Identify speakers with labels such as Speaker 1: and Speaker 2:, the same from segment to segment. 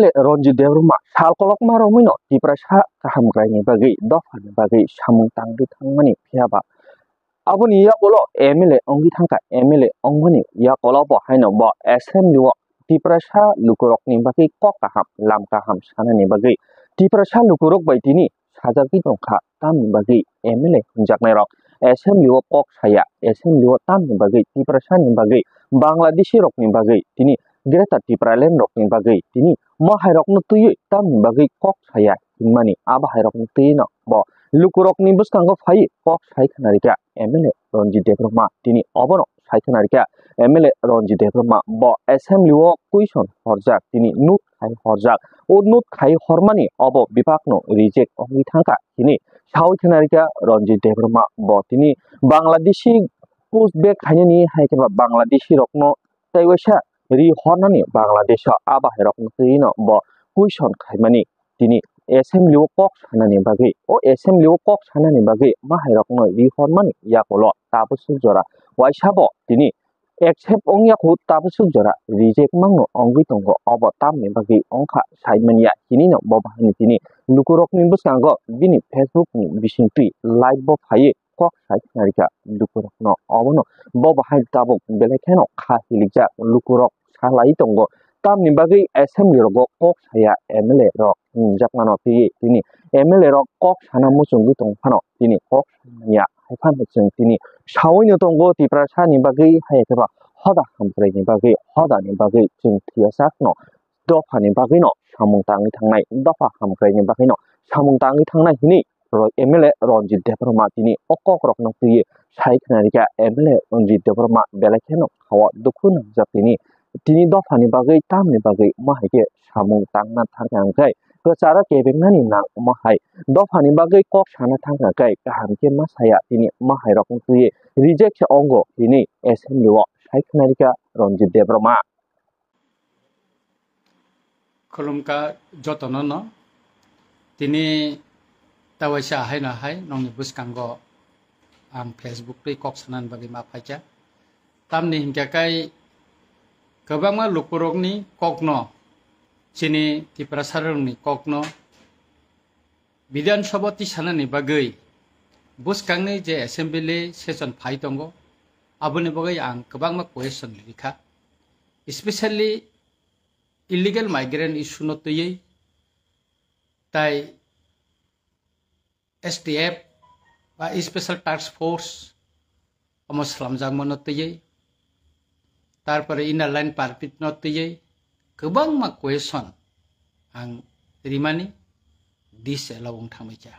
Speaker 1: MLA Ronjit Debroma salkolok maromino tiprasa kaham grayni bagi dofan bagi samung tangdi tangmani phiaba aboni ya bolo MLA ongi thangka MLA ongmani ya kolo bo haino bo SM liwo tiprasa lukurokni bagi kok kaham lam kaham sanani bagi tiprasa lukurok baitini sajaki tongkha tamni bagi MLA hunjaknai rok SM liwo kok saya SM liwo tamni bagi tiprasa ni bagi Bangladeshi rokni bagi tini Greta Tipralen rokni bagi tini mo hairok no tuyi tamni bagi kok saya hingmani aba hairok no tuyi no bo lukurok ni buskango phai kok sai khanarika MLA Ronjit Debroma tini obono sai khanarika MLA Ronjit Debroma bo assembly wo question horjak tini nut khai horjak o nut khai hormani obo bipak no reject ongi thangka tini sawi khanarika Ronjit Debroma bo tini Bangladeshi post back khainani haikeba Bangladeshi rokno taiwasa ri hornani Bangladesh aba hairok no no bo question khaimani tini assembly wo kok sanani bagi o assembly wo kok sanani bagi ma hairok no ri hormani yakolo tabusu jora waisabo tini accept ongya khu tabusu jora reject mangno ongwi tongo obo tamni bagi ongkha saimania tini no bo bahani tini lukurok ni buskango bini Facebook ni bisingti live bo phai kok sai narika lukurok no obono bo bahai tabuk belekeno kha hilikja lukurok salai tongo tamni bagi assembly rogo kok saya MLA rok jakmano tini MLA rok kok sana musunggi tongphano tini kok ya haifan hachung tini sawino tongo tiprasa ni bagi hayakeba hoda hamprei ni bagi hoda ni bagi chung thiasak no dofa ni bagi no samung tangi thangnai dofa hamprei ni bagi no samung tangi thangnai hini MLA Ronjit Debroma tini okok rok no tuye sai khnarika MLA Ronjit Debroma belekeno khawa dukhun japini tini dofani bagai tamni bagai mahai samung tangna thangkai kecara kebengnani nang mahai dofani bagai kok sana thangkai kaham ke masaya tini mahai rok tuye reject ongo tini assembly wo sai khnarika Ronjit Debroma
Speaker 2: khulumka jotono no tini tawasa hai na hai nongni buskango ang Facebook ri kok sanan bagi mapaja tamni hingkakai Kabangma lukurok ni kokno sini tiprasarong ni kokno Bidan Sabati sana ni bagay buskang ni je assembly session phai tongo aboni bagay ang kabangma question likha especially illegal migrant issue no toye tai STF ba special task force amuslam jangmo no toye তারপরে inner line permit নতুয়ে গোবাং मा question आं রিমানি this এলাবং থামাইছা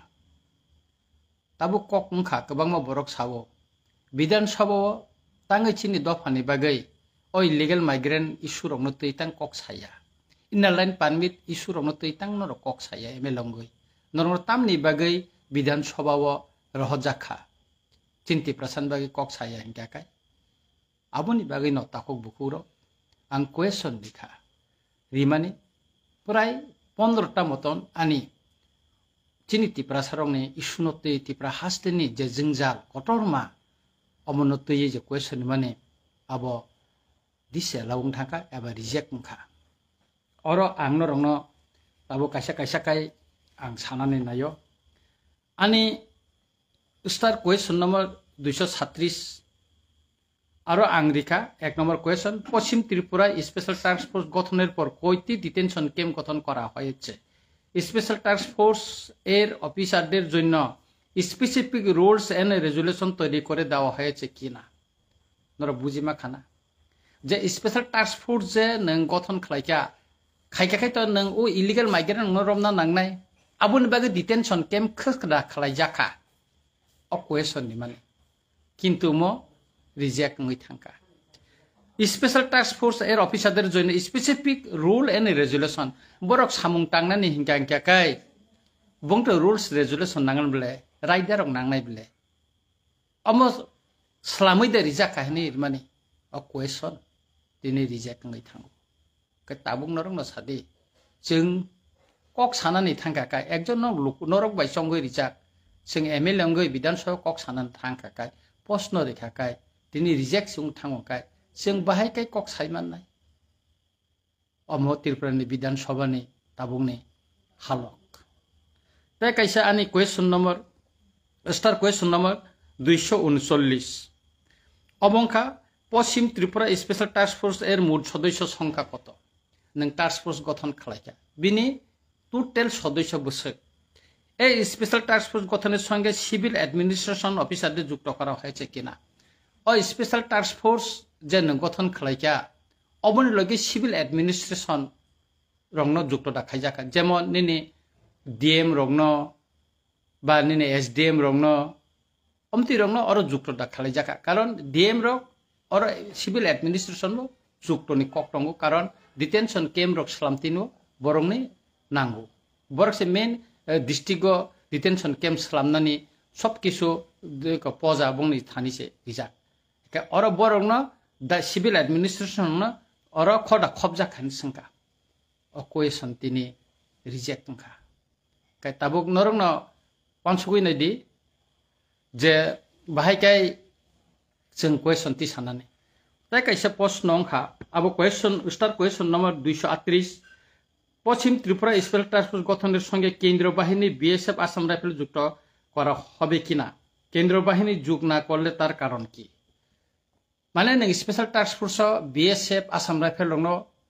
Speaker 2: Tabo cock মুখা গোবাং मा বরক সাবো বিধান সভাও তাঙ্গै চিনি দফানি বাগै ওই legal migrant issue রং নতুই তাং cock সায়া ইনার লাইন পারমিট ইস্যু রং নতুই তাং নর কক সায়া এমেলঙ্গৈ নরম তামনি বাগै বিধান সভাও রহজাখা চিন্তি প্রশান বাগै কক সায়া হিংকাকাই Aboni bagai no takok bukuro ang question likha rimani prai 15ta moton ani chini tipra sarong ni isunote tipra hasteni je jingjal kotorma omonote je question mane abo dise lawung thaka aba reject mukha oro ang no rongno tabo kaisa kaisa kai ang sanane nayo ani start question number 236 আরো আংরিকা এক নম্বর question পশ্চিম Tripura special task force গঠনের পর কয়টি detention camp গঠন করা হয়েছে special task force এর অফিসারদের জন্য স্পেসিফিক রুলস এন্ড রেজুলেশন তৈরি করে দেওয়া হয়েছে কিনা নরা বুঝিমা খানা যে স্পেশাল টাস্ক ফোর্স যে নং গঠন খাইকা খাইকাখাই তো নং ও ইলিগাল মাইগ্রেন্ট রমনা নাংনাই আবুন বাগে ডিটেনশন ক্যাম্প খসকরা খালাই জাখা অ কোয়েশ্চন নি মানে কিন্তু মো reject ngai thangka special task force air officer join specific rule and resolution borok samung tangna ni hingka hingka kai bongto rules resolution nangan bele rider rok nangnai bele amo slamai de reject ka ni mani a question tini reject ngai thang ka tabung norok no sadi jeng kok sanani thangka kai ekjon norok bai songoi reject jeng MLA ngoi bidan sabha kok sanan thangka kai প্রশ্ন রেখা kai tini reject sung thango kai sing bahai kai kok saiman nai Amo त्रिपुरानि विधानसभानि ताबुंनि हालक ताई काइसा आनी question number star question number 239 अबंखा पश्चिम Tripura special task force एर मोट सदस्य संख्या कत नों टास्क फोर्स गठन खालायखा बिनि टोटल सदस्य बसो এই স্পেশাল টাস্ক ফোর্স গঠনের সঙ্গে সিভিল অ্যাডমিনিস্ট্রেশন অফিসারদের যুক্ত করা হয়েছে কিনা ও স্পেশাল টাস্ক ফোর্স যে গঠন খালাইকা অবনি লগে সিভিল অ্যাডমিনিস্ট্রেশন রংন যুক্ত রাখাই যাকা যেমন নিনি ডিএম রংন বা নিনি এসডিএম রংন অমতি রংন আরো যুক্ত রাখাই যাকা কারণ ডিএম রক আর সিভিল অ্যাডমিনিস্ট্রেশন যুক্তনি কক কারণ ডিটেনশন ক্যাম্প রক সালামতিনো বরংনি নাঙ্গু বরকসে মেন डिस्ट्रिक्ट डिटेंशन कैम्प खालामनानै सब किसु पजा बुंनि थानिसे रिजाक और बरंनो दा सिविल एडमिनिस्ट्रेशन और खदा खबजा खानि संका क्वेश्चन तिनि रिजेक्ट संका काय ताबुक नरंनो पानसुगै दि जे बाहायकाय जों क्वेश्चन ति साननानै ताय कायसे प्रश्न अंखा अब क्वेश्चन स्टार क्वेश्चन नंबर 238 पश्चिम त्रिपुरा स्पेशल टास्क फोर्स गठনের সঙ্গে কেন্দ্রীয় বাহিনী বিএসএফ আসাম রাইফেল যুক্ত করা হবে কিনা কেন্দ্রীয় বাহিনী যোগ না করলে তার কারণ কি মানে নং special task force BSF Assam rifle রং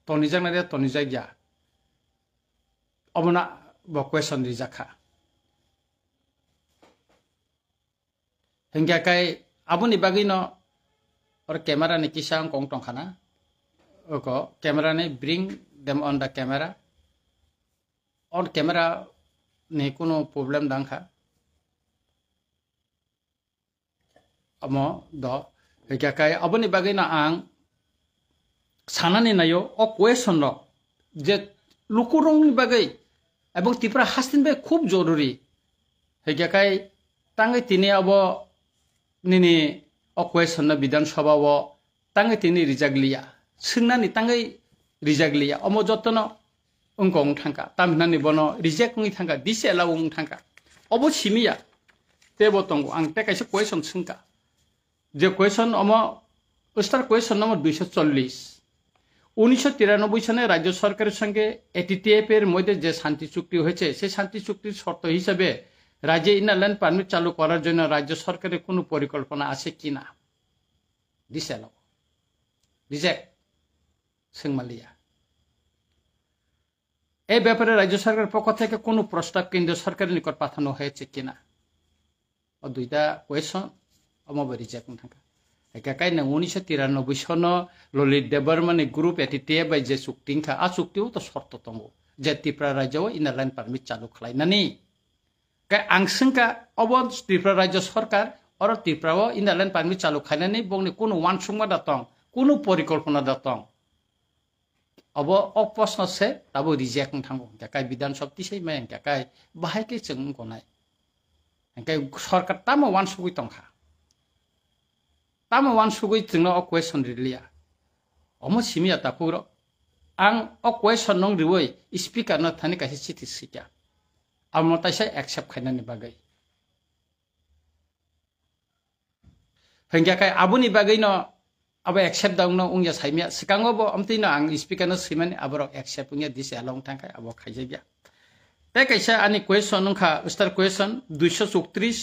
Speaker 2: তনিজাই গিয়া অবনা কোয়েশন রিজাখা হিংগাকাই আবুনি বাগিনো और कैमरा ने किसा कौन टंखाना ओको कैमरा ने bring them on the camera और कैमरा ने कोनो प्रॉब्लम दांखा अमो द हेकाय अबनि बागै ना आं सानानि नायो अ क्वेश्चन रो जे लुकुरंनि बागै एबं त्रिपुरा हास्तिन बे खूब जरुरी हेकाय तांगै तिनि अब निनि अ क्वेश्चन न विधानसभा व तांगै तिनि रिजागलिया सोंनानि तांगै रिजागलिया अमो जतन उंगं थांका तामिनानि बनो रिजेक्ट नि थांका दिसेला उंग थांका अबो सिमिया तेबो तंगो आं तेकायसे क्वेश्चन सोंका जे क्वेश्चन अमो स्टार क्वेश्चन नंबर 240 1993 সালে রাজ্য সরকারের সঙ্গে এটিটিএফ এর মধ্যে যে শান্তি চুক্তি হয়েছে সেই শান্তি চুক্তির শর্ত হিসেবে রাজ্যে ইনারল্যান্ড পারমিট চালু করার জন্য রাজ্য সরকারের কোনো পরিকল্পনা আছে কিনা দিছেলা রিজেক্ট সিংমালিয়া এই ব্যাপারে রাজ্য সরকারের পক্ষ থেকে কোনো প্রস্তাব কেন্দ্র সরকারের নিকট পাঠানো হয়েছে কিনা ও দুইটা কোয়েশন অমবে রিজেক্ট থাকা একাকাই না 1993 সন ললিত দেববর্মনি গ্রুপ এটিটিএফ বাই যে চুক্তিখা আ চুক্তিও তো শর্ত দङ যে ত্রিপুরা রাজ্যও ইনারল্যান্ড পারমিট চালু খালাयनानै কাই आंसंका अब त्रिपुरा राज्य सरकार और त्रिपुराও इनारल्যান্ড पारमिट चालू खालायनानै बंनि कोनो वानसुंमा दातं कोनो परिकल्पना दातं अब अ प्रश्न से तब रिजेक्ट थांगो काई विधान सभा से मैं काई बाहायके जों गनाय काई सरकार ताम वानसुगै तंखा ताम वानसुगै जोंनो अ क्वेश्चन रिलिया अमो सिमिया तापुरो आं अ क्वेश्चन नं रिवै स्पीकर न थानि कासे सिटि सिका आमताइसे एक्सेप्ट खायनानि बागै हंगाकाय आबुनि बागैनो अब एक्सेप्ट दाउनो उंया साइमिया सिकांगबो अमतिनो आं स्पीकर सिमानि आबरो एक्सेप्ट उंया दिसे आलं थांखाय अब खायजागिया ते कैसा आनि क्वेश्चन नखा स्टार क्वेश्चन 234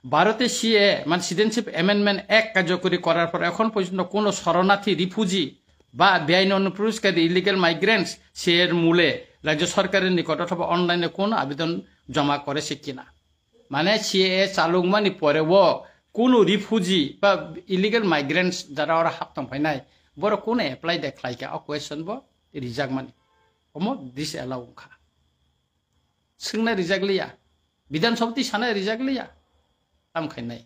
Speaker 2: ভারতে সিএ মানে সিটিজেনশিপ অ্যামেন্ডমেন্ট অ্যাক্ট কার্যকরী করার পর এখন পর্যন্ত কোনো শরণার্থী রিফিউজি বা বেআইনি অনুপ্রবেশকারী ইলিগাল মাইগ্রেন্টস সিএর মূলে রাজ্য সরকারের নিকট অথবা অনলাইনে কোনো আবেদন জমা করেছে কিনা মানে সিএ চালুমানি পরেও কোনো রিফিউজি বা ইলিগাল মাইগ্রেন্টস যারা ওরা হাতম ফাইনাই বড় কোনো এপ্লাই দেখাইকা অ কোয়েশ্চন ব রিজাক মানি অমো দিস এলাউখা सोंना रिजागलिया विधान सभा साना रिजागलिया ताम खायनाय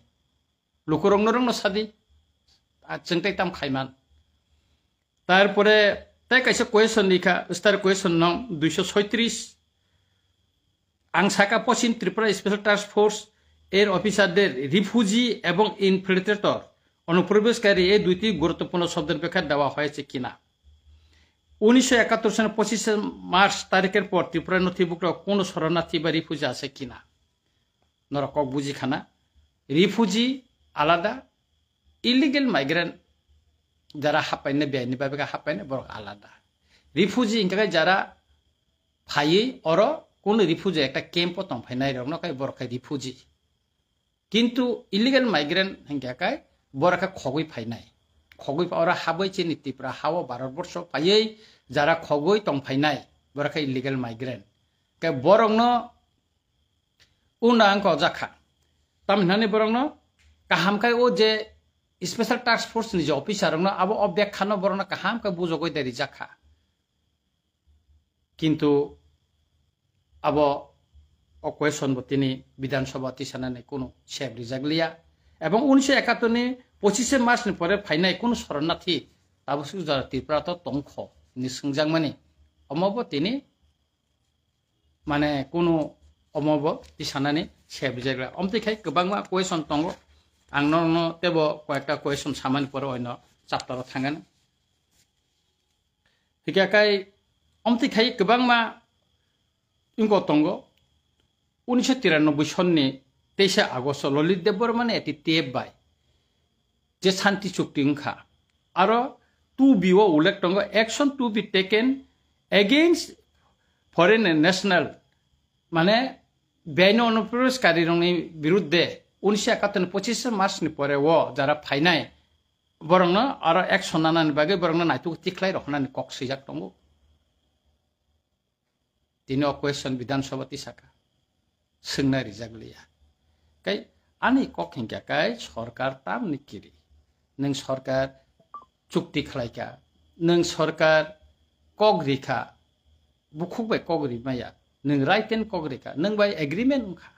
Speaker 2: लुकुरंग रंग सादी जोंथाय ताम खायमान तारपरे ताय कायसे क्वेश्चन लिखा स्टार क्वेश्चन नं 236 आं साका पश्चिम त्रिपुरा स्पेशल टास्क फोर्स এর অফিসারদের রিফিউজি এবং ইনফিল্ট্রেটর অনুপ্রবেশকারী এই দুইটি গুরুত্বপূর্ণ শব্দের ব্যাখ্যা দেওয়া হয়েছে কিনা 1971 সালের 25 মার্চ তারিখের পর ত্রিপুরা নথিভুক্ত কোন শরণার্থী বা রিফিউজি আছে কিনা নরকক বুঝিখানা রিফিউজি আলাদা ইলিগাল মাইগ্রেন্ট যারা হাপাইনে বেআইনি ভাবে হাপাইনে বড় আলাদা রিফিউজি ইনকা যারা ফাইয়ে অর কোন রিফিউজি একটা ক্যাম্প তং ফাইনাই রং নকাই বরখাই রিফিউজি কিন্তু ইলিগেল মাইগ্রেন্ট হিংকাকাই বরখা খগই ফাইনাই খগই ওরা হাবই চিনি ত্রিপুরা হাও ভারতবর্ষ ফাইয়ে যারা খগই তং ফাইনাই বরখা ইলিগেল মাইগ্রেন্ট কে বরংনো উনাং ক জাখা তামনানি বরংনো কাহামखाय ও যে স্পেশাল টাস্ক ফোর্স नि যে অফিসার রংনো আবো অব্যাখ্যানো বরংনো কাহামखाय বুজগই দেরি জাখা কিন্তু আবো অকোয়েশন তিনি বিধানসভা তিসানানে কোনো সেব রিজাগলিয়া এবং 1971 नि 25 मार्च नि परे फाइनाय कोनो शरणार्थी ताबसु जारा ত্রিপুরা তো তংখ नि संजांगमानि अमब তিনি মানে কোনো অমব তিসানানি সেব রিজাগলা অমতিখাই गोबांमा কোয়েশন তঙ্গ आंनो तेब कयेकटा कोएशन सामानि पर अন্য चाप्टाराव थांगोन हिकाकाय अमतिखाय गोबांमा इंग तंग 1993 सननि 23 आगस्ट ललित देबबर्मानि एति टेप बाय जे शांति चुक्ति उनखा आरो 2B ओ उल्लेख तंग action to be taken against foreign national माने बेन अनुप्रवेशकारी रंनि विरुद्धे 1971 25 मार्च नि परे वो जरा फाइनाय बरंनो आरो एक्शन नानानि बागै बरंनो नायतु तिखलाय रखनानि कक सैजाक दंगो तिनि क्वेश्चन विधानसभा तिसाका सोंना रिजागलिया कै आनि कक हिंकाकाय सरकार ताम निकिरि नों सरकार चुक्ति खलायका नों सरकार कगरिखा बुखुबाय कगरि माया नों राइट एन्ड कगरिखा नों बाय एग्रीमेंट उखा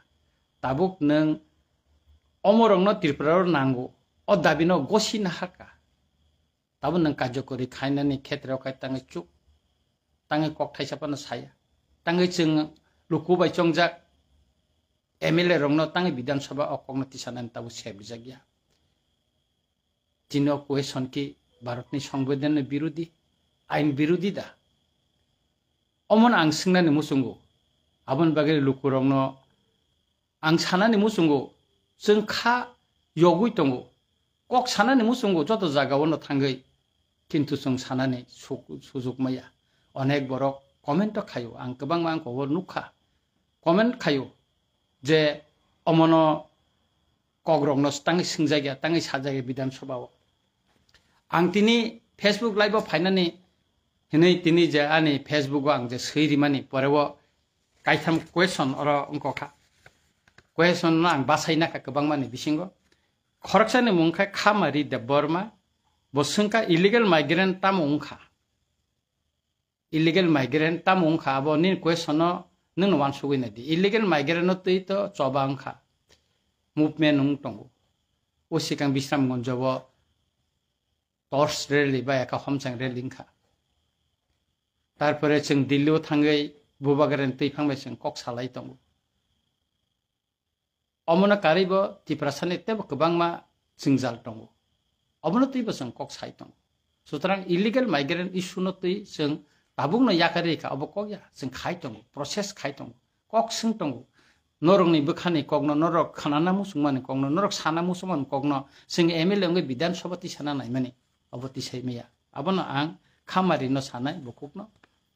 Speaker 2: ताबुक नों अमरंनो त्रिपुरार नांगौ अ दाबिनो गसिना हाका ताबो नों कार्यकरि खायनानि क्षेत्राव खाय ताङै चुक ताङै कक थाइसापानो साया ताङै जों लुकुबाय चंजाक एमएलए रंनो ताङै विधानसभा अकगनो तिसानानि ताबो सेबजागिया जिनो क्वेश्चन की भारतनि संविधान विरोधी आइन विरोधी दा अमन आं सोंनानै मुसुंगो आबन बागै लुकुरंनो आं सानानि मुसुंगो जों खा यगुइ दंगो कक सानानि मुसुंगो जत जागावनो थांगै किन्तु जों सानानि सुजुग माया अनेक बरक कमेन्ट खायो आं गोबां आंखौ नुखा कमेन्ट खायो जे अमनो कग्रंनो ताङै सोंजागिया ताङै साजागे विधानसभाव आं तिनि फेसबुक लाइभ फाइनानि हिनै तिनि जे आनि फेसबुक आं जे सैरिमानि परेव काइथाम क्वेश्चन अर अंकखा क्वेश्चन आं बासायनाखा गोबां मानि बिसिंगो खरकसानि मुंखा खामारि देबबर्मा बसंका इलिगेल माइग्रेंट ताम उंखा इलिगेल माइग्रेंट ताम उंखा अबनि क्वेश्चन नों वान सुगैना दि इलिगेल माइग्रेंट तै तो चबा उंखा मुभमेन्ट उं दंगो ओ सिगां बिश्रामगन्जव टर्च रेली बा एका हमसां रेलिंखा तारपरे जों दिल्लीयाव थाङै बुबागारेन तैफांबाय जों कक सालाय दंगो अमनो कारिबो तिप्रासानि तेबो गोबांमा जोंजाल दंगो अमनो तैबो जों कक साइ दंगो सुतरां इलिगेल माइग्रेंट इशुनो तै जों ताबुंनो याकारिखा अब कया जों खाइ दंगो प्रसेस खाइ दंगो कक सों दंगो नरंनि बखानि कगनो नरक खानाना मुसुमानि कगनो नरक साना मुसुमान कगनो जों एमएलए अंगै विधानसभा तिसाना नायमानि अबति सैमैया अबनो आं खामारिनो सानाय बकुकनो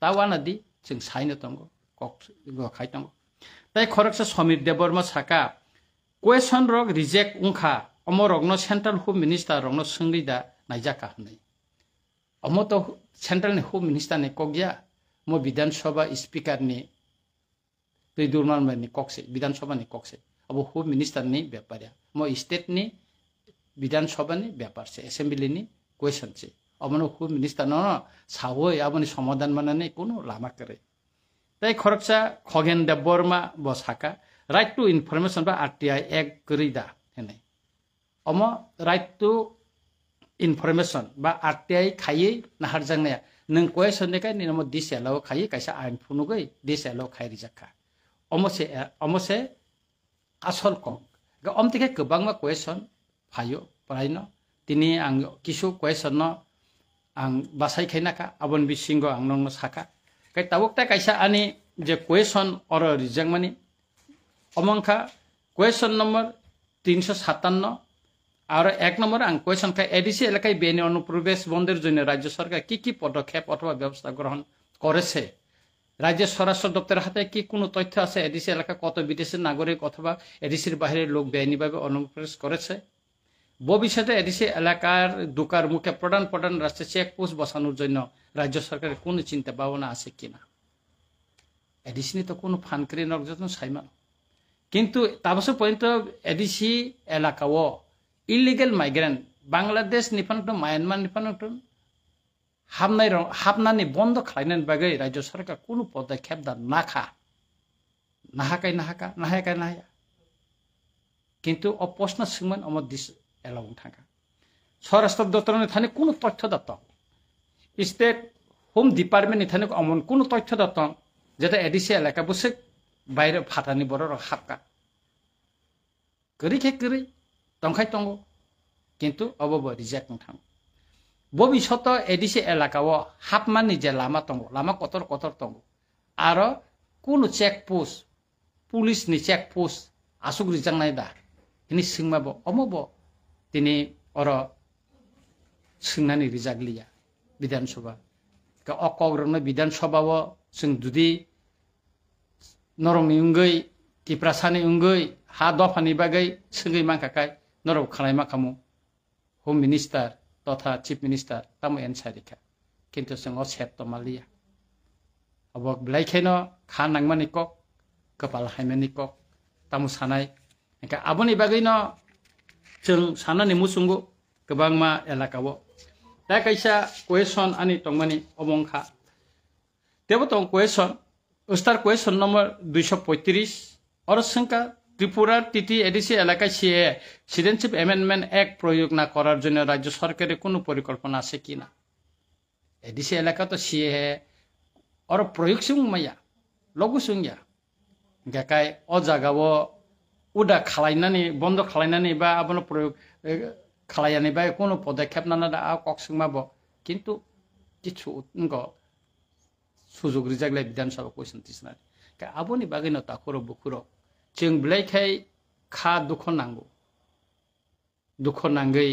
Speaker 2: तावाना दि जों साइनो दंगो कक खाइ दंगो ताइ खरकसा समीर देबबर्मा साका क्वेश्चन रक रिजेक्ट उंखा अमरगनो सेंट्रल होम मिनिस्टर रगनो संगैदा नायजाका हनै अमतो सेंट्रल होम मिनिस्टर ने कगया मो विधानसभा स्पीकर नि दैदुरमान नि कक्से विधानसभा नि कक्से अब होम मिनिस्टर नि व्यापारिया मो स्टेट नि विधानसभा नि व्यापार से असेंबली नि क्वेश्चन से अमनो होम मिनिस्टर न सावय आबनि समाधान मानने कोनो लामा करे ताइ खरकसा खगेन देबबर्मा बसाका राइट टू इनफरमेशन बा आरटीआई एक्ट गरीदा हेने अम राइट टू इनफरमेशन बा आरटीआई खायै नाहारजांनाया नों क्वेश्चन ने काय निनम दिसेलाव खायै कायसा आइन फुनुगै दिसेलाव खायरि जाखा अमसे आसल कक अमतिके गोबांमा क्वेश्चन फायो प्रायनो तिनि आं किसु क्वेश्चन आं बासायखायनाखा आबन बिसिंगो आं नंनो साखा काय ताबुकता कायसा आनि जे क्वेश्चन अर रिजांमानि अमंखा क्वेश्चन नंबर 357 আর 1 নম্বরে আং কোয়েশন খাই এডিসি এলাকায় বেআইনি অনুপ্রবেশ বন্ধের জন্য রাজ্য সরকার কি পদক্ষেপ অথবা ব্যবস্থা গ্রহণ করেছে। রাজ্যের স্বরাষ্ট্র দপ্তরের হাতে কি কোনো তথ্য আছে এডিসি এলাকা কত বিদেশি নাগরিক অথবা এডিসির বাইরের লোক বেআইনিভাবে অনুপ্রবেশ করেছে। ভবিষ্যতে এডিসি এলাকার ঢোকার মুখে প্রধান রাস্তায় চেকপোস্ট বসানোর জন্য রাজ্য সরকারের কোনো চিন্তা ভাবনা আছে কিনা। এডিসি তো কোনো ফানকারি নকজন সাইমান কিন্তু তাবসে পর্যন্ত এডিসি এলাকাও ইলিগেল মাইগ্রেন্ট বাংলাদেশ নিফানটো মায়ানমার নিফানটো হাবনানি বন্ধ খালাयनायनि बागै রাজ্য সরকার কোনো পদক্ষেপ দা নাহাকা কিন্তু অপ্রশ্ন সিংমান অমর দিস এলাও থাকা স্বরাষ্ট্র দপ্তরের থানে কোনো তথ্য দত্ত স্টেট হোম ডিপার্টমেন্টनि থানে অমন কোনো তথ্য দত্ত যেটা এডিসি এলাকা বসে বাইরে ফাটানি বড় হাবকা করি তংখাই তঙ্গ কিন্তু অবব রিজেক্ট থাং ভবিষ্যত এডিসি এলাকাও হাবমানি যে লামা তঙ্গ লামা কতর তঙ্গ আর কোনো চেকপোস্ট পুলিশনি চেকপোস্ট আসুক রিজাंनाय दा ini singmabo omobo tini oro singnani rijaglia bidan sabha ka okogrno bidan sabhao sing judi norongni ungoi tiprasani ungoi ha dofani bagai singai mangkakai norok khalai makamu home minister totha chief minister tamu ensarika kintu singo sep to malia obok blaikeno kha nangmani kok kepal haimani kok tamu sanai Eka aboni bagino jeng sana ni musungu kebangma elakawo. Da kaisa question ani tongmani omongkha. Tebo tong question star question number 235 और संख्या Tripura TT ADC एलाका CA citizenship amendment act प्रयोग ना करार जন্য राज्य सरकारेर कोनो परिकल्पना আছে কিনা। एडिसी एलाका तो सीए है और प्रयोग सुं माया लगु सुंया गाकाय अ जागावो उदा खालायनानै बन्द खालायनानै बा आबनो प्रयोग खालायनानै बा कोनो पदक्षेप नाना दा कक्सिंमाबो किन्तु किछु उनगो सुजुग रिजागलाय विधानसभा क्वेश्चन तिसनारि का आबोनि बागैनो ताखरो बुखुरो जों ब्लाइखाय खा दुख नांगै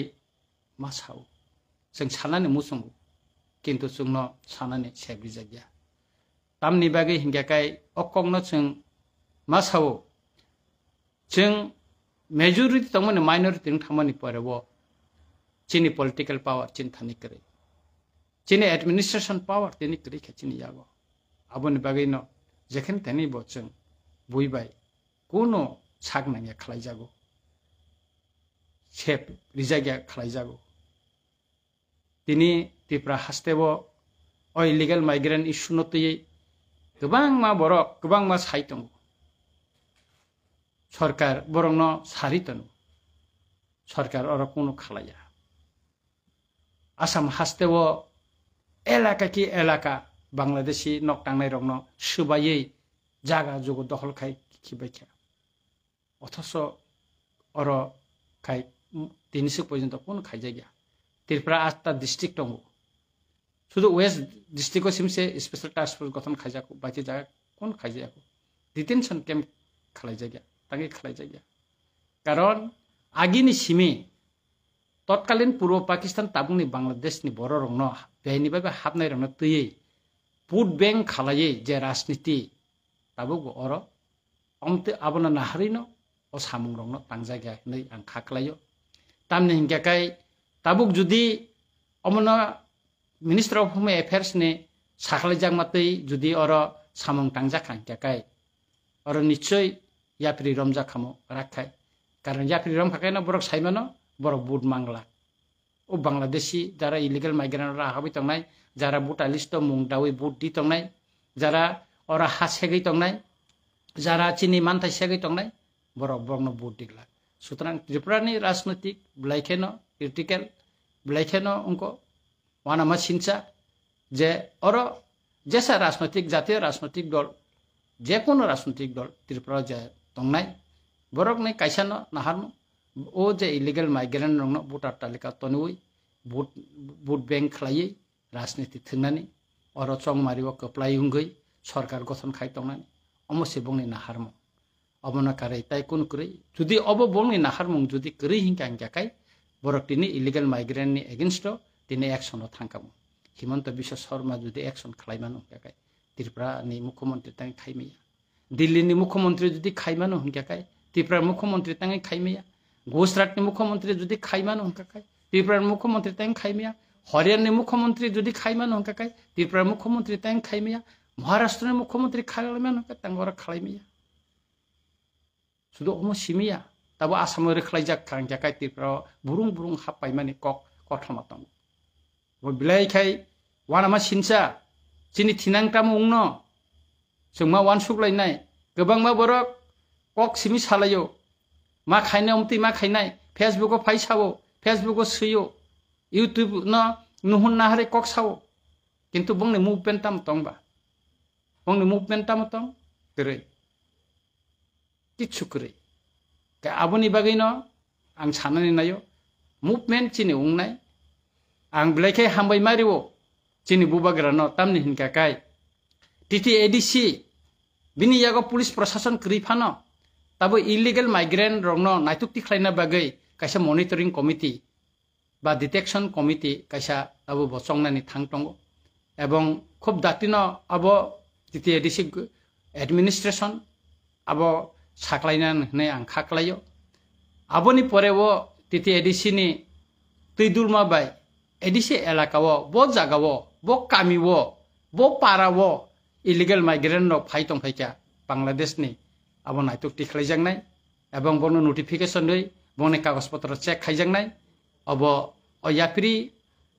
Speaker 2: मा साव जों सानानै मुसुंगो किन्तु जोंनो सानानै सेबरि जागिया तामनि बागै हिंगाखाय अकंनो जों मा साव जों मेजरिटी तंगमने माइनरिटी थामनि परेबो चिनी पॉलिटिकल पावर चिन थानि करे चिनी एडमिनिस्ट्रेशन पावर तिनि करे खचिनि यागो आबोनि बागैनो जेखेन थानि बो जों बुइबाय कोनो साग नांया खलाय जागो सेप रिजागिया खलाय जागो तिनि तिप्रा हास्तेबो इलिगेल माइग्रेंट इशु नतयै गोबां मा बरक गोबां मा साइतंग सरकार बरंनो सारितनु सरकार और कोनो खालाया आसाम हास्तेबो एलाका की एलाका बांग्लादेशी नकटांनाय रंनो सुबायै जागा जुग दखल खाय खिबायखा अथच और खाय दिनैसो पर्यन्त कोनो खाय जायगा त्रिपुरा 8टा डिस्ट्रिक्ट दङ শুধু ওয়েস্ট ডিস্ট্রিক্ট সিমসে স্পেশাল টাস্ক ফোর্স গঠন খাইজাকো বাকি জায়গা কোন খাইজাকো ডিটেনশন ক্যাম্প খালাই জায়গা তাকে খালাই জায়গা কারণ আগিনি সিমে তৎকালীন পূর্ব পাকিস্তান তাবুংনি বাংলাদেশনি বড় রং বেআইনি ভাবে হাবনাই রং তৈयै ভোট ব্যাংক খালাयै যে রাজনীতি তাবুক অর অমতে আবনা নাহারিনো ও সামুং রং তাং জায়গা नै आं खाख्लायो तामनि हिंगाखाय ताबुक जुदि अमना मिनिस्टर अफ होम एफेयर्स ने साखलाई जागमातै जुदि और सामं तांजा खांखाय और निश्चय याफ्रि रमजा खामो राखाय कारण याफ्रि रम खाखायना बरक साइमानो बरक बुट मांगला ओ बांग्लादेशी जारा इलिगेल माइग्रेंट राहाबै तंनाय जारा बुटा लिस्ट मुं दावै बुट दि तंनाय जारा और हा सेगै तंनाय जारा चिनी मानथाय सेगै तंनाय बरक बरनो बुट दिगला सुतरां त्रिपुरानि राजनीतिक ब्लाइखेनो क्रिटिकल ब्लाइखेनो उनको वानामा सिंचा जे और जैसा राजनीतिक जातीय राजनीतिक दल जे कोनो राजनीतिक दल त्रिपुरा जे तंनाय बरक नै काइसानो नाहारनो ओ जे इलिगेल माइग्रेंट रंनो भोटार तालिका तनुई भोट बैंक खलायै राजनीति थंनानै और चंगमारिव कप्लाय उंगै सरकार गठन खाय तंनानै अमसे बंनि नाहारमो अबना कारै ताइ कोन करै जुदि अब बंनि नाहारमो जुदि करै हिंका हिंकाखाय borok tini illegal migrant ni against tini action o thangkamu Himanta Biswa Sarma jodi action khlaimano hingkakai Tripura ni mukhyamantri tangi khaimeya Delhi ni mukhyamantri jodi khaimano hingkakai Tripura mukhyamantri tangi khaimeya Gujarat ni mukhyamantri jodi khaimano hingkakai Tripura mukhyamantri tangi khaimeya Haryana ni mukhyamantri jodi khaimano hingkakai Tripura mukhyamantri tangi khaimeya Maharashtra ni mukhyamantri khaimano hingkakai tangora khlaimeya Sudah omo simia tabo Assam re khlaijak khangjakai Tripura burung hapai mani kok kothamatang Bilai kai wana ma sinsa chini thinang tam ungno sungma wan suklai nai gobang ma borok kok simi salayo ma khaina umti ma khainai Facebook o phaisao Facebook o suyo YouTube no nuhun na hare kok sao kintu bongni movement tam tongba bongni movement tam tong kere kichu kere ka aboni bagai no ang sanani nayo movement chini ungnai ang belai hambai mariwo chini bubagrano tamni hinkakai TTADC bini yago police proshashan krifano tabo illegal migrant rongno naitukti khlaina bagai kaisa monitoring committee ba detection committee kaisa abo bosongnani thangtongo ebong khub datino abo TTADC administration abo saklainan hne ang khaklayo aboni porewo TTADC ni tuidulma bai edisi elakao bo jagao bo kamiwo bo parawo illegal migrant no phaitong phaika Bangladesh ni abo naituk tikhlaijangnai ebong bono notification dei bone kagos potro check khaijangnai abo oyapri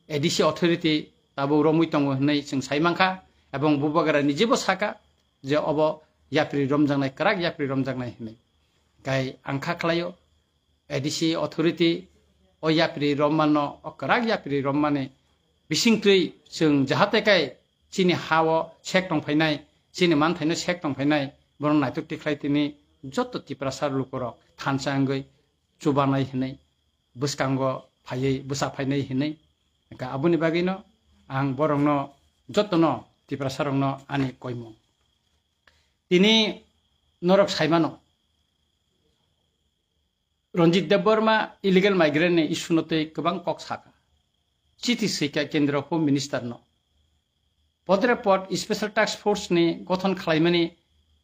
Speaker 2: edisi authority tabo romuitong hnai sing saimangkha ebong bubagara nijebo saka je abo yapri romjangnai krak yapri romjangnai hnai kai angkha khlayo edisi authority Oyapri Romano okrak yapri Romane bisingtui sung jahatekai chini hawo check tong phainai chini man thaino check tong phainai boron naituk tiklai tini joto tiprasar lukorok thansangoi chubanai hinai buskango phaiei busa phainai hinai ka abuni bagino ang borongno jotono tiprasarongno ani koimo tini norok saimano Ranjit Deborma illegal migrant issue note kebang kok saka. Citi sika Kendra Home Minister no. Podrapot Special Task Force ni gothon khlaimani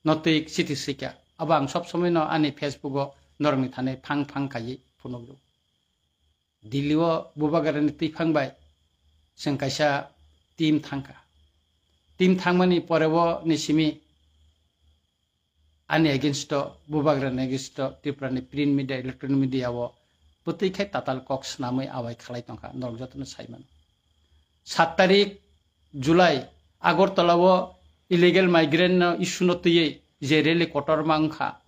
Speaker 2: note citi sika. Abang sob somoi no ani Facebook o normi thane phang kai phunoglu. Delhi o bubagarani ti phangbai seng kaisa team thangka. Team thangmani porewo ni simi ani against bubagran against Tripura ni print media electronic media wo putikai tatal cox namai awai khalai tongka norok jotno saiman 7 tarik July Agartala wo illegal migrant no issue no tuye je rele kotor mangkha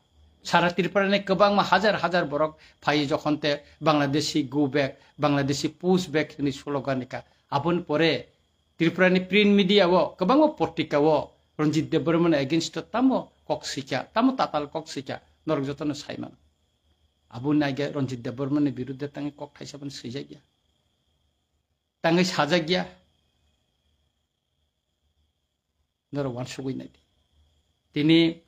Speaker 2: sara Tripura ni kebang ma hajar borok phai jokhonte Bangladeshi go back Bangladeshi push back ni sloganika abon pore Tripura ni print media wo kebang wo portika wo Ranjit Deborman against tamo koksika tamo tatal koksika norok jotono saiman abun naige Ranjit Deborman birudde tangi kok thaisaban sijagya tangi sajagya noro wansugui nai tini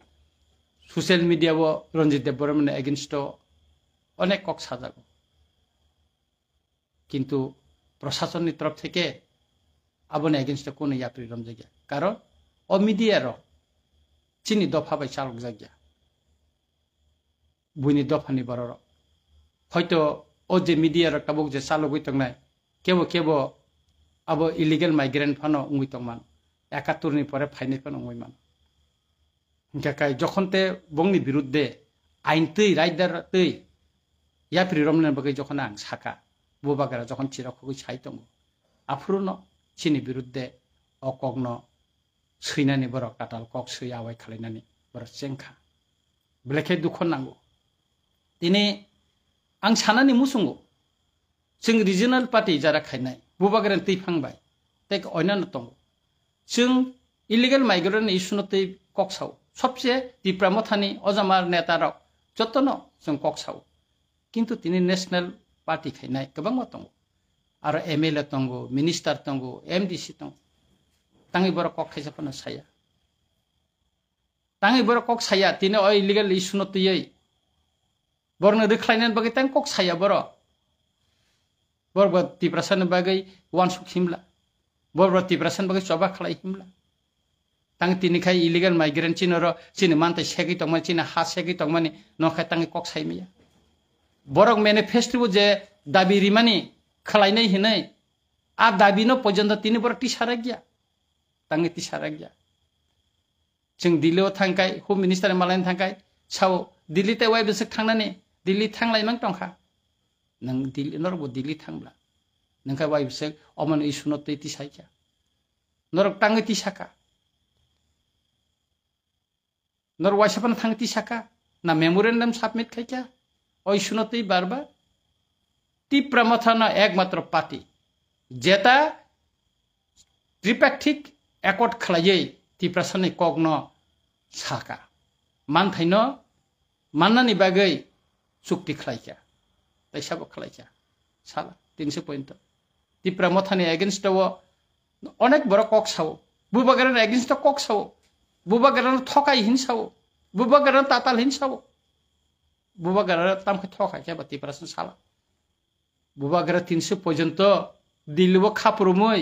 Speaker 2: social media wo Ranjit Deborman against onek kok sajago কিন্তু প্রশাসনের তরফ থেকে abon against কোন yapri ramjagya কারণ ও মিডিয়ার চিনি দফা by চালক জায়গা বুইনি দফানি বড় হয়তো ও যে মিডিয়ার কাবুক যে চালক হইতং নাই কেব আবো ইলিগেল মাইগ্রেন্ট ফানো উইতং মান 71 নি পরে ফাইনাল ফানো উইমান কাকাই যখনতে বংনি বিরুদ্ধে আইন তৈ রাইদার তৈ ইয়াপ্রি রমনের বগে যখন আং সাকা বুবাগারা যখন চিরখগৈ সাইতং আফুরনো চিনি বিরুদ্ধে অকগ্ন सैनानि बरक ताताल कक सै आवाय खालायनानै बरक जेंखा बेलेखाय दुख नांगौ दिनै आं सानानि मुसुंगौ जों रिजनाल पार्टी जारा खायनाय बुबागारान तैफांबाय तेक अयनानो दं जों इलिगेल माइग्रेन्ट इस्युनो तै ककसाव सबसे दिप्रा मथानि अजामार नेतारक जतनो जों ककसाव किन्तु दिनै नेशनेल पार्टी खायनाय गोबां दं आरो एमएलए दं मिनिस्टार दं एमडिसि दं tangi boro kok khaisa pano saya tangi boro kok saya tine oi illegal issue no tiyei borno recline bagi tang kok saya boro borba tiprasan bagai wan suk himla borba tiprasan bagai coba khalai himla tang tini khai illegal migrant chinoro chini manta segi tongma china ha segi tongmani no khai tangi kok saimiya borok manifesto je dabi rimani khalai nei hinai a dabi no pojanta tini bor ti saragya tangi ti saragya जों दिल्लीयाव थांखाय home minister मालायनो थांखाय Sao Delhi ते वाय बिसक थांनानै दिल्ली थांलायमां दंखा नों दिल्ली नरबो दिल्ली थांब्ला नोंखा वाय बिसक अमन इसुनो तैति साइखा नरक थाङै ति साका नर वायसापन थाङै ति साका ना मेमोरेंडम सबमिट खाइका ओ इसुनो तै बारबा ती प्रमथना एकमात्र पार्टी जेता त्रिपाक्षिक एकॉर्ड खलायै तिप्रासनि कग्न साका मानथाइनो माननानि बागै चुक्ति खलाइका तैसाबो खलाइका साला 300 पॉइंट तिप्रा मथानि एगेंस्ट वो अनेक बड़ कक सावो बुबागारन एगेंस्ट कक सावो बुबागारन थकाय हिंसावो बुबागारन ताताल हिंसावो बुबागारन तामखे थकाय के तिप्रासन साला बुबागार 300 पॉइंट दिल्लीबो खापुरुमै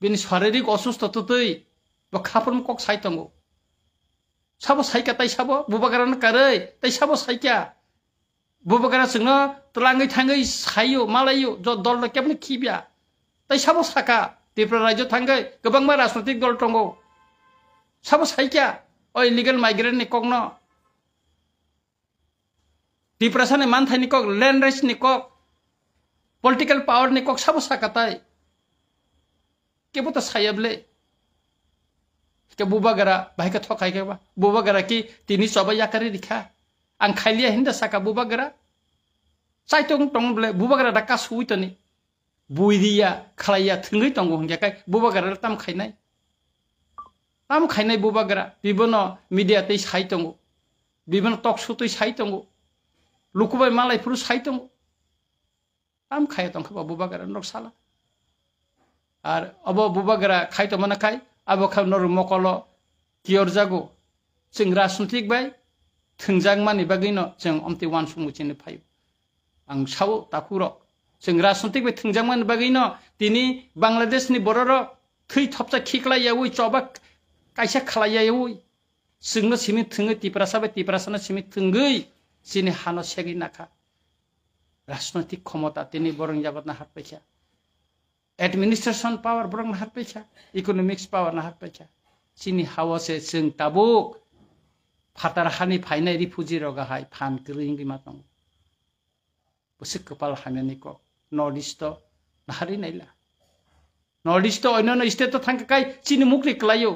Speaker 2: बिनि शारीरिक असुस्थतै खापुरम कक साइतंगो साबो साइका तै साबो बुबागारन कारै तै साबो साइका बुबागारा जोंनो तलाङै थाङै सायो मालायो ज दल केबनि खिबिया तै साबो साका त्रिपुरा राज्य थाङै गोबांमा राजनैतिक दल दंगो साबो साइका ओ इलिगेल माइग्रेन्ट नि कगनो त्रिपुरासानि मानथाइनि कक लैंड राइट्स नि कक पॉलिटिकल पावर नि कक साबो साका तै केबो त सायबले के बुबागारा भाइका थकाय के बा बुबागारा की तिनी सबा याकारि दिखा आं खाइलिया हिंदा साका बुबागारा साइतों टंगब्ले बुबागारा दाका सुइतनि बुइदिया खलाया थंगै टंगो हंगाय बुबागारा ताम खाइनाय बुबागारा बिबनो मीडिया तै साइतंगो बिबनो टक शो तै साइतंगो लुकुबाय मालायफोर साइतंगो ताम खाया टंखा बुबागारा नरसाला आर अब बुबागारा खाइतो मानाखाय abo kham nor mokolo kior jago जों राजनैतिक बाय थोंजां मानि बागैनो जों अमति वान सुमुचिनि फायो आं सावो ताकुरो जों राजनैतिक बाय थोंजां मानि बागैनो दिनि बांलादेशनि बररो थै थपसा खिखलायावै चबा कायसा खलायावै जोंनो सिमि थोङै तिप्रासाना सिमि थोंगै सिनि हानो सेगि नाखा राजनैतिक क्षमता दिनि बरं जागत ना हातपैसा एडमिनिस्ट्रेशन पावर बरं ना हातपैसा इकोनॉमिक्स पावर ना हातपैसा सिनि हावसे जों ताबुक फाटार हानि फाइनाय रिफुजी रगाहाय फान गरिंगि मातंग बसे कपाल हानेनि को नॉर्थ ईस्ट नाहारि नाइला नॉर्थ ईस्ट अन्य स्टेट तो थांकाय सिनि मुक्रि क्लायो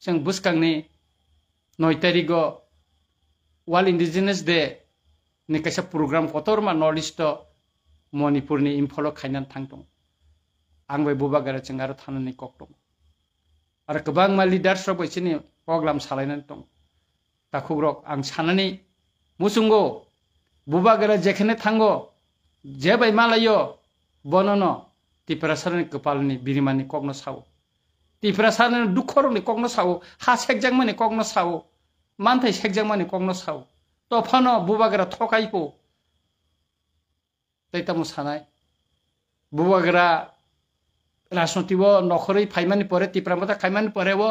Speaker 2: जों बुसकांनि 9 तारिखो वर्ल्ड इंडिजिनस डे नि कायसा प्रोग्राम कतरमा नॉर्थ ईस्ट मणिपुरनि इम्फल खायनान थांदों आंबो बुबागारा जों आरो थानानै कक दं आरो गोबां मा लिडार्स रब बिसोरनि प्रग्राम सालायनानै दं दाखुग्रक आं साननानै मुसुंगो बुबागारा जेखेने थांगो जेबाय मालायो बननो तिप्रासारनि कपालनि बिरिमानि कगनो सावो तिप्रासारनि दुखरनि कगनो सावो हा सेकजां माने कगनो सावो मानथाय सेकजां माने कगनो सावो तफानो बुबागारा थकाइपो तैतामु सानाय बुबागारा राजनैतिक नखरै फाइमानि परे तिप्रामता खाइमानि परे वो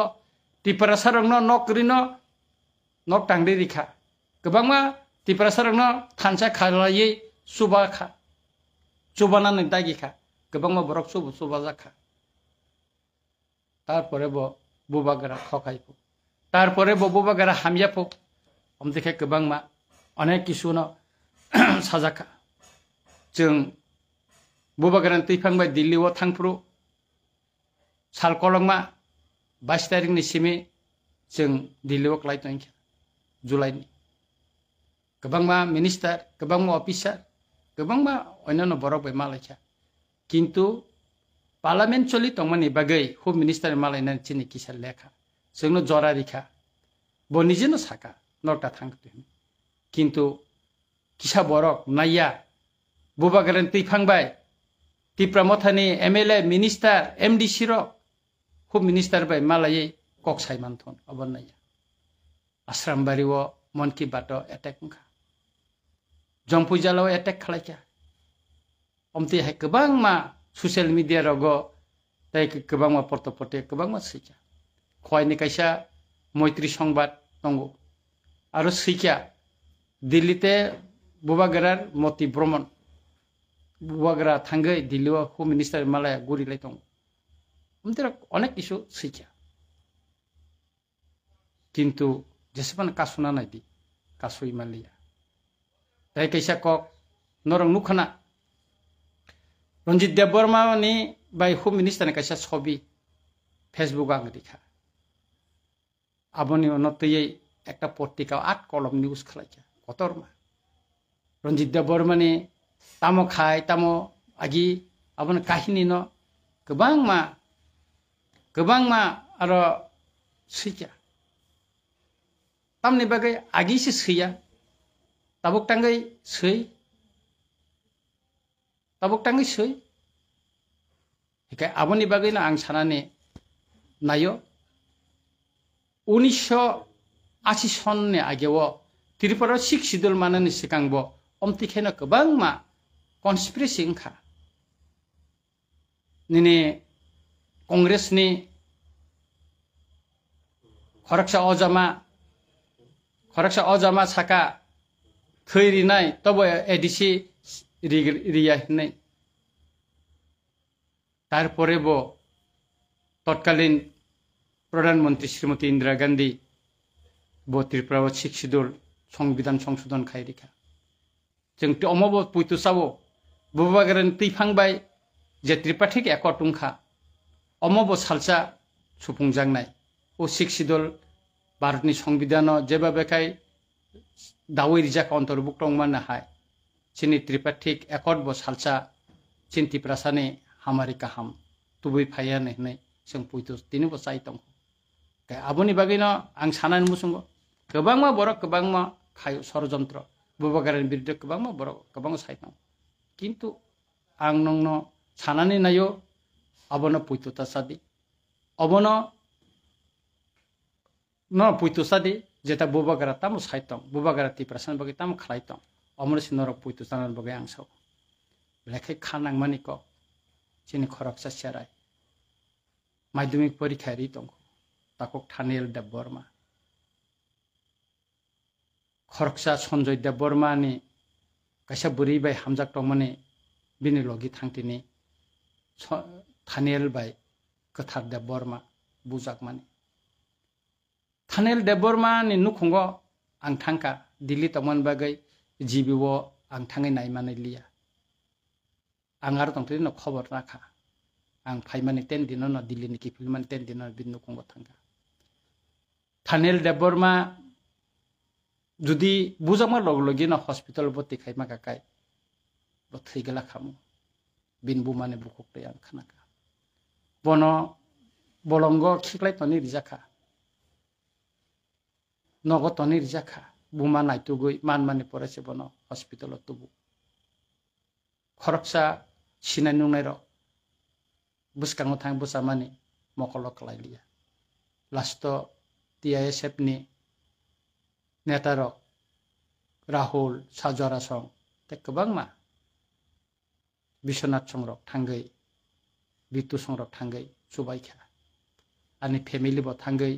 Speaker 2: तिप्रासारनो नकरिनो नक टांदे रिखा गोबांमा तिप्रासारनो थानसा खालायै सुबाखा सुबानानै दागिखा गोबांमा बरक सुबा जाखा तारपरे बो बुबागारा खखाइपो तारपरे बो बुबागारा हामियापो हमदेखे गोबांमा अनेक किसुनो साजाखा जों बुबागारान तैफांबाय दिल्लीआव थांफ्रु सालकलंमा 22 तारिखनि सिमे जों दिल्लीआव क्लाइटों जुलाइनि गोबांमा मिनिस्टार गोबांमा अफिसार गोबांमा अन्यनो बरक मालायखा किन्तु पार्लियामेन्ट चलि तंमानि बागै होम मिनिस्टार मालायनानै चिनि किसा लेखा जोंनो जरारिखा बनिजेनो साका नटा थांखो किन्तु किसा बरक नाया बुबागारान तैफांबाय तिप्रामथानि एमएलए मिनिस्टार एमडीसी रो होम मिनिस्टार बाय मालायै कक साइमानथन अबनाया आश्रामबारी वो मन की बात अटैक खा जम्पुजालाव attack खालायका omti hai kebang ma sosial media rogo tai kebang ma porto-porto kebang ma sikya khoi ni kaisa moitri সংবাদ tongo aro sikya Dillite bubagarar moti bromon bubagara thangai Dillio home minister malaya guri lai tongo omtira onek isu sikya kintu jesepan kasuna naidi kasui malia tai kaisa kok norong nukhana Ranjit Deborma ni by home minister kaisa ছবি Facebook ang dikha aboni onotei ekta portika 8 kolom news khlaija kotorma Ranjit Deborma ni tamo khai tamo agi abon kahini no kebang ma aro sikya tamni bagai agi si siya tabuk tangai sei Hikai aboni bagai na ang sanane nayo 1980 sonne agewo Tripura Sikh sidul manani sikangbo omti khena kebang ma conspiracy ngkha nini Congress ni khoraksa ojama saka khiri nai tobo ADC Riya নাই তারপরে বো তৎকালীন প্রধানমন্ত্রী শ্রীমতী ইন্দিরা গান্ধী বো ত্রিপুরা শিখ schedule সংবিধান সংশোধন খাইরিখা जों अमबो पुइतुसाबो बुबागारन तैफांबाय जे त्रिपाठिक एकटुंखा अमबो salsa सुफुंजांनाय ओ शिख शिडिउल भारतनि संविधान जेबाबेखाय दावै रिजाखा अन्तर्भुक्त माननो हाय Chini tripatik ekot bo salsa cinti prasane hamari kaham tubui phaya nei sing puitu tini bo sai tong kai aboni bagino ang sanan musungo kebangma borok kebangma khayo sorjantra bubagaran birde kebangma borok kebang sai tong kintu ang nongno sanani nayo abono puitu tasadi abono no puitu sadi jeta bubagara tamu sai tong bubagara ti prasan bagi tamu khlai tong Omor sinorok puitu sanan bagai angsau. Belakhe khanang maniko chini khoraksa serai. Madhyamik porikha ri tongko. Takok Thanel Deborma. Khoraksa Sonjoy Deborma ni kaisa buri bai hamjak tongmani bini logi thangtini Thanel bai Kathar Deborma bujak mani. Thanel Deborma ni nukhungo ang thangka Delhi tongman bagai jibiwo ang thangai naimane liya angar tongtri no khobor rakha ang phaimani 10 din no Delhi ni kipilman 10 din no binnu kongbo thanga Thanel Deborma judi bujama loglogi na hospital boti khaima kakai bo thigala khamu binbu mane bukokte ang khanaka bono bolongo khiklai toni rijaka nogo toni rijaka Buma nai tugui man porese bono hospital tubu. Khoraksa sinai nungnai ro buskango thang busamani mokolo kalai liya. Lasto TISF ni neta ro Rahul Sajora song te kebang ma Biswanath song ro thangai Bitu song ro thangai subai kha ani family bo thangai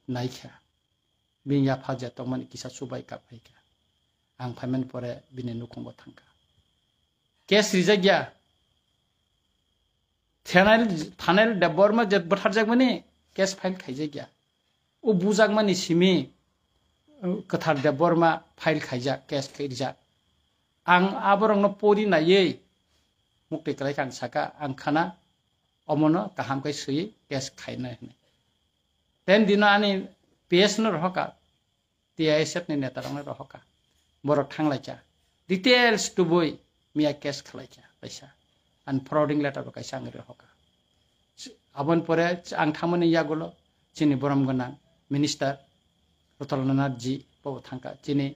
Speaker 2: nai kha Binya faja tongman kisa subai ka phaika ang phamen pore bine nukongbo thangka kes rijagya Thanel Deborma je batharjak mani kes file khaijagya o bujak mani simi Kathar Deborma file khaija kes khaija ang aborong no pori na ye mukte kalai kan saka ang khana omono kaham kai sui kes khaina ne ten dina ani PS no rohka TISF ni neta rong rohka borok thanglacha details to boy mia case khlaicha paisa and frauding letter ba kaisa ngri rohka abon pore ang thamani yagolo chini boram gana minister Rotolanath ji bo thangka chini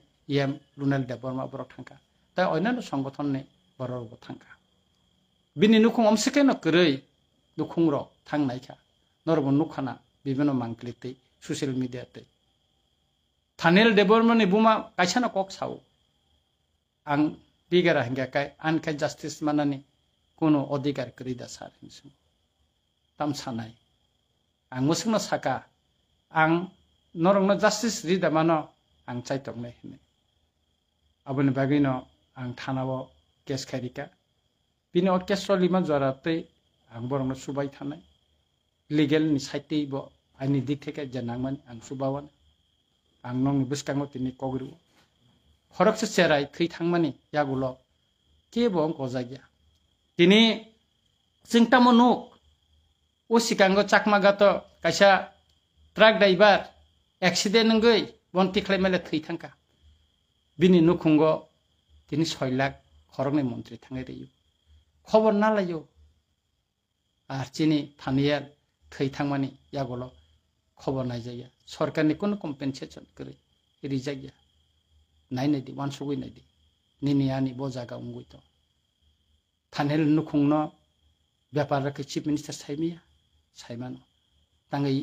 Speaker 2: Lunal Deborma borok thangka ta oinano সংগঠন ni borok bo thangka bini nukhung omsike no krei nukhung ro thangnaikha norbo nukhana bibino mangklite social media te Thanel Deborma ni buma kaisa na kok sau ang bigara hingga kai ankai justice manani kuno odikar kerida sar hinsung tam sanai ang musungno saka ang norongno justice rida mano ang chaitok nai hine aboni bagino ang thanao case kharika bini orchestra lima jarate ang borongno subai thanai legal ni saitei bo ani dik theke janangman ang subawan ang nong buskango tini kogru horokse serai thei thangmani yagulo kebo ang kozagya tini singtamo nuk o sikango chakmagato kaisa truck driver accident ngai bonti khlaimale thei thangka bini nukhungo tini 6 lakh khorokni mantri thangai reyu khobor na layo ar chini thaniyar thei thangmani yagulo khobor nai jaya sarkarni kono compensation kore ri jaya nai nai di wan sugui nai di nini ani bo jaga ungui to thanel nukhungno byapar rakhe chief minister saimia saimano tangai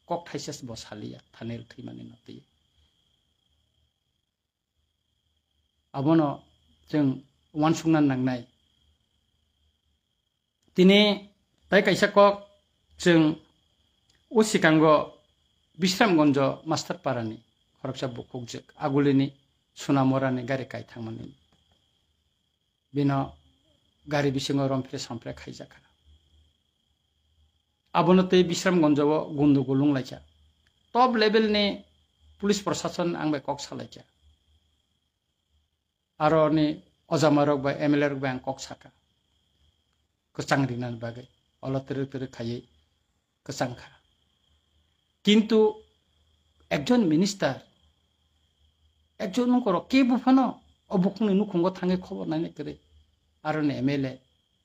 Speaker 2: kok thaisas bo salia thanel thimani noti abono jeng wan sungnan nangnai tini tai kaisa kok jeng usikango Bisramgonjo master parani khoroksa bukukjek agulini sunamorani gari kai thangmani bino gari bisingo rompre sampre khaijaka abonote Bisramgonjo gundu gulung laika top level ni police proshashan angbe kok salaika aro ni ojamarok ba MLA rok ba kok saka kechangrinan bagai olotere tere khayai kechangkha কিন্তু একজন minister একজন নকর কে বুফানো অবকুনি নুখুঙ্গ থাঙ্গে খবর নাই করে আর MLA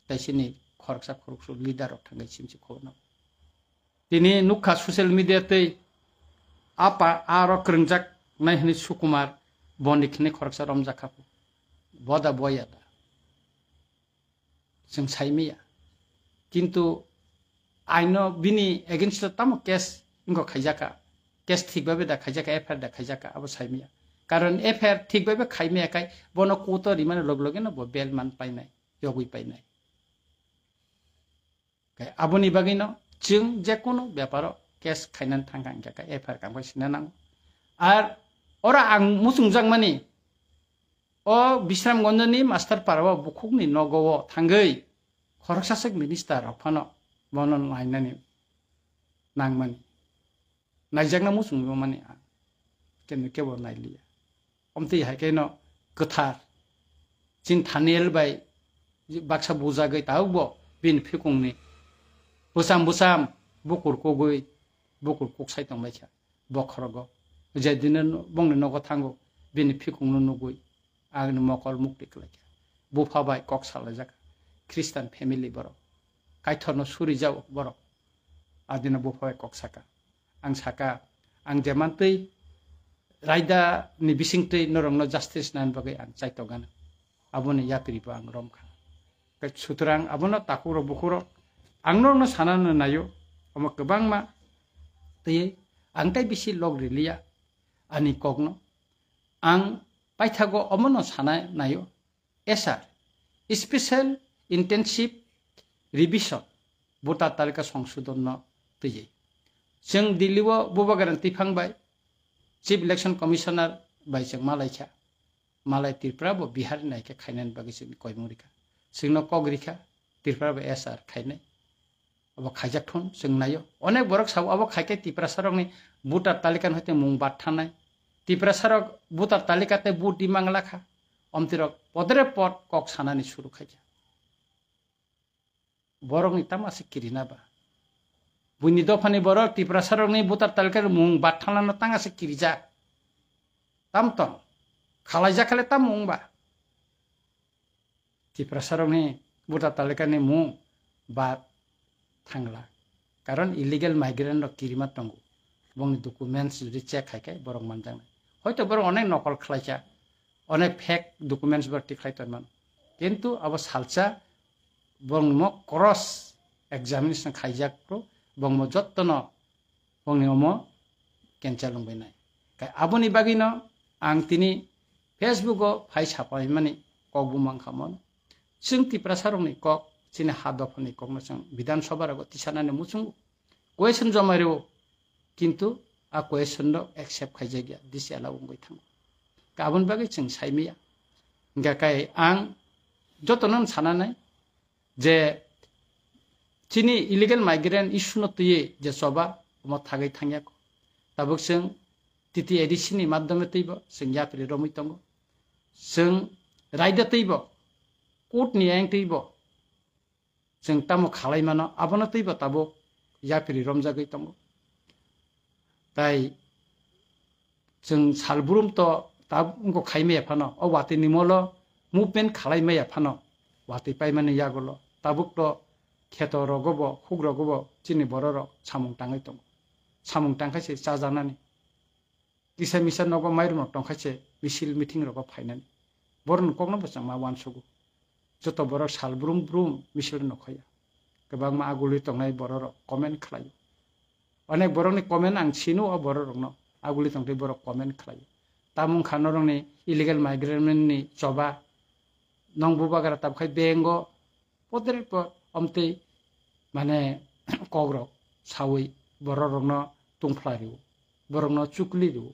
Speaker 2: তাইসিনি খরকসা খরকসু leader থাঙ্গে সিমসি খবর না তিনি নুখা social মিডিয়াতে আপা আর ক্রংজাক নাইহনি সুকুমার বনিখনে খরকসা রমজাখাপু বদা বয়াদা जों साइमिया किन्तु आइनो बिनि एगेन्स्ट तामो केस इंगो खाइजाका केस ठीक बाबे दा खाइजाका एफआईआर दा खाइजाका अब साइमिया कारण एफआईआर ठीक बाबे खाइमिया काई बनो कोतो रिमाने लगलगे न बो बेल मान पाइनाय यगुइ पाइनाय काई आबोनि बागिनो जों जेकोनो व्यापारो केस खाइनान थांगा इंगा एफआईआर कांबाय सिना नांगौ आर ओरा आं मुसुंजां मानि o Bisramgonjoni master parawa bukukni nogowo thangai khoroksasak minister aphano bonon nainani nangmani naijagna musungbo mani kenu kebo nailiya omti haikeno gothar jin thanel bai baksa bujagai taubo bin phikungni busam busam bukur kogoi bukur koksai tongbaisa bokhrogo jedine bongni nogo thango bin phikungno nugoi agni mokol mukti klaka bufa bai kok salajak Christian family boro kaithorno suri jaw boro adina bufa bai kok saka ang jamantei raida ni bisingtei norongno justice nan bagai ang chaitogan aboni yapiri ba ang romkha kai sutrang abono takuro bukuro angnorno sanano nayo omo kebangma tei angtai bisi log rilia ani kokno ang paithago omono sanai nayo SR special intensive revision voter talika songshodonno teye जों दिल्लीआव बबा guarantee फांबाय chief election commissioner बाय जों मालायखा मालाय त्रिपुरा बो Bihar Nike खायनान बागै जों कयमरिखा जोंनो कगरिखा त्रिपुरा बो SR खायनाय अब खायजाकथन जों नायो अनेक बरक साव अब खायके त्रिपुरा सरकनि भोटार तालिकान हते मुं बाद थानाय त्रिपुरा सरक भोटार तालिकाते भोट दिमांग लाखा अमतिरक पदरे पद कक सानानि सुरु खायजा बरकनि तामासे किरिनाबा बुनि दफानि बरक त्रिपुरा सरकनि भोटार तालिकार मुं बाद थानानो तांगासे किरिजा तामतन खालायजा खाले ताम मुंबा त्रिपुरा सरकनि भोटार तालिकानि मुं बाद थांला कारण इलिगेल माइग्रेंट रक किरिमा तंगु बंनि डकुमेंट्स जुदि चेक खायके बरक मानजांनाय হয়তো বড় অনেক নকল খাইছা অনেক ফেক ডকুমেন্টস বার টিখাইতমান কিন্তু अब सालसा बंगम क्रस एग्जामिनेशन खाइजाकरो बंगम जत्तन बंगम कैंसल लंबायनाय काय आबोनि बागिनो आं तिनि फेसबुकआव फाइ छापाय माने kok bumang khamon sing ti prasarong ni kok chini hadop ni kok na sang bidan sabha rago tisana ne musung question jamario kintu a question no accept khaije gya disi ala ungoi thang ka abon bagi ching saimiya nga kai ang jotonon sananai je chini illegal migrant issue no tuye je soba mo thagai thangya ko tabuk sing titi edisi ni maddhame teibo sing ya pili romui tongo sing raida teibo court ni ang teibo sing tamo khalai mano abono teibo tabo ya pili romjagai tongo tai sing salburum to tab ko khaime phano o wati nimolo movement khalai me phano wati pai mane ya golo tabuk to kheto rogobo khug rogobo chini bororo samung tangai tongo samung tangkhaise chajanani kisa misa nogo mairum tongkhaise misil meeting rogo phainani born kokno bosang ma wansugu joto borok salbrum brum misil nokhaya kebang ma aguli tongnai bororo comment khlayo onek borokni comment ang sinu o bororokno aguli tongtei borok comment khlayo tamung khanorongni illegal migrant ni choba nongbuba gara tabkhai bengo poder po omtei mane kogrok sawi bororokno tungflariu borokno chukliru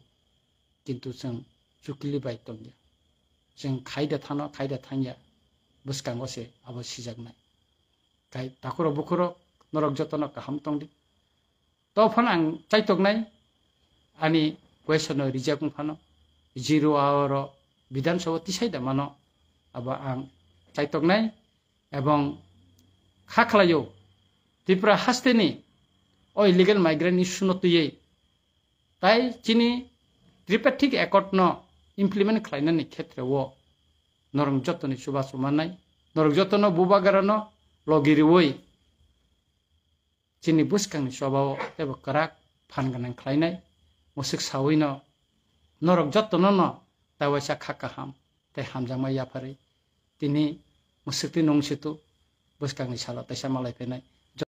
Speaker 2: kintu sing chukli bai tongya sing khaida thangya buskango se abo sijaknai kai takuro bukuro norok jotono kaham tongdi to phon ang chaitoknai ani question no reject phano 0 hour bidan sabha tisaida mano aba ang chaitoknai ebong khaklayo Tripura hasteni o illegal migrant issue no tuye tai chini tripartite accord no implement khlainani khetre wo norong jotoni suba sumanai norong jotono bubagarano logiriwoi chini buskang ni sobao tebo karak phanganang khlainai musik sawino norok jotono no tawaisa khakaham te hamjangma yapare tini musikti nongsitu buskang ni sala taisa malai penai